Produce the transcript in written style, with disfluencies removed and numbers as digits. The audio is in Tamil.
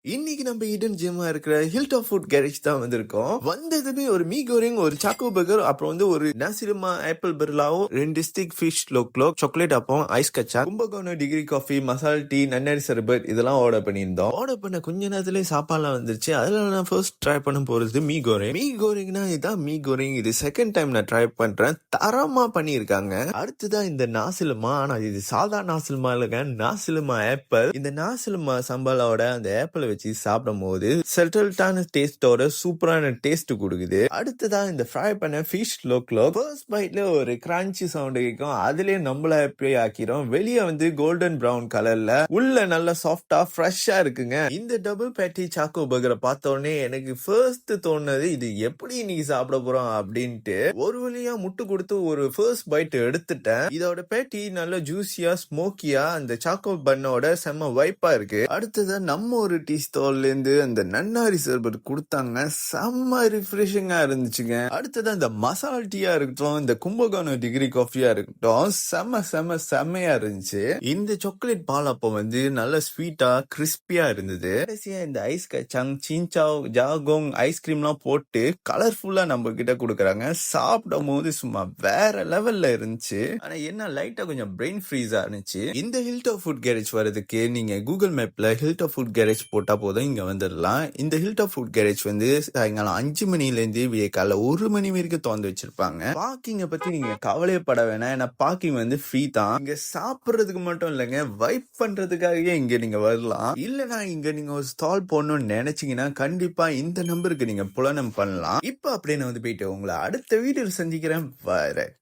இன்னைக்கு நம்ம ஈடன் ஜிம்மா இருக்கிற ஹில் டாப் ஃபுட் கேரேஜ் தான் வந்திருக்கோம். வந்ததுமே ஒரு மீ கோரிங், ஒரு சாக்கோ பர்கர், அப்புறம் ஒரு நசிரிமா ஆப்பிள் பிர்லாவும், 2 ஸ்டிக் ஃபிஷ் லோக்லோ, சாக்லேட் அப்பம், ஐஸ் கச்சா, கும்பகோணம் டிகிரி காஃபி, மசால் டீ, நன்னாரி சர்பத் இதெல்லாம் ஆர்டர் பண்ணியிருந்தோம். ஆர்டர் பண்ண கொஞ்ச நேரத்திலேயே சாப்பாடுலாம் வந்துருச்சு. அதுல நான் ஃபர்ஸ்ட் ட்ரை பண்ண போறது மீ கோரிங். மீ கோரிங்னா இதுதான் மீ கோரிங். இது செகண்ட் டைம் நான் ட்ரை பண்றேன். தரமா பண்ணியிருக்காங்க. அடுத்ததான் இந்த நாசிலுமா. ஆனா இது சாதா நாசிலுமா இல்லைங்க, நாசிலுமா ஆப்பிள். இந்த நாசிலுமா சம்பாலோட அந்த ஆப்பிள் வச்சு சாப்பிடும் போது செட்டில்டான டேஸ்டோட சூப்பரான டேஸ்ட் கொடுக்குது. அடுத்ததான் இந்த ஃப்ரை பண்ண ஃபிஷ் லோக்லோ. ஃபர்ஸ்ட் பைட்ல ஒரு கிரன்ச்சி சவுண்ட் கேட்கும். அதுலயே நம்மள ஹாப்பி ஆக்கிரும். வெளியே கோல்டன் பிரவுன் கலர்ல, உள்ள நல்லா சாஃப்டா ஃப்ரெஷ்ஷா இருக்குங்க. இந்த டபுள் பேட்டி சாக்கோ பர்கரை பார்த்த உடனே எனக்கு ஃபர்ஸ்ட் தோணுது, இது எப்படி இன்னைக்கு சாப்பிட போறோம் அப்படின்ட்டு. ஒரு வழியா முட்டு கொடுத்து ஒரு ஃபர்ஸ்ட் பைட் எடுத்துட்டேன். இதோட பேட்டி நல்லா ஜூசியா ஸ்மோக்கியா அந்த சாக்கோ பன்னோட செம்ம வைப்பா இருக்கு. அடுத்ததான் நம்ம ஒரு டீ ஸ்டால்ல இருந்து அந்த நன்னாரி சர்பத் கொடுத்தாங்க. செம்ம ரிஃப்ரெஷிங்கா இருந்துச்சுங்க. அடுத்தது அந்த மசால் டீயா இருக்கட்டும், இந்த கும்பகோணம் டிகிரி காஃபியா இருக்கட்டும், செம்மையா இருந்துச்சு. இந்த சாக்லேட் பால் அப்போ நல்ல ஸ்வீட்டா கிறிஸ்பியா இருந்தது. கடைசியா இந்த ஐஸ் கச்சாங், சின்சாவ், ஜாகோங் ஐஸ்கிரீம்லாம் போட்டு கலர்ஃபுல்லா நம்ம கிட்ட கொடுக்குறாங்க. சாப்பிடும் போது சும்மா வேற லெவல்ல இருந்துச்சு. ஆனா என்ன லைட்டா கொஞ்சம் பிரெயின் ஃப்ரீஸா இருந்துச்சு. இந்த ஹில் டாப் ஃபுட் கேரேஜ் வரதுக்கு நீங்க கூகுள் மேப்ல ஹில் டாப் ஃபுட் கேரேஜ் போட்டா போதும், இங்க வந்துடலாம். இந்த ஹில் டாப் ஃபுட் கேரேஜ் சாயங்காலம் 5 மணில இருந்து காலைல 1 மணி வரைக்கும் திறந்து வச்சிருப்பாங்க. பார்க்கிங்க பத்தி நீங்க கவலைப்பட வேணாம். ஏன்னா பார்க்கிங் ஃப்ரீ தான். இங்க சாப்பிடுறதுக்கு மட்டும் இல்லைங்க, வைப் பண்றதுக்காகவே இங்க நீங்க வரலாம். இல்லனா இங்க நீங்க ஒரு ஸ்டால் போடணும்னு நினைச்சீங்கன்னா கண்டிப்பா இந்த நம்பருக்கு நீங்க புலனம் பண்ணலாம். இப்ப அப்படியே நான் போயிட்டு உங்களை அடுத்த வீடியோ சந்திக்கிறேன். வரேன்.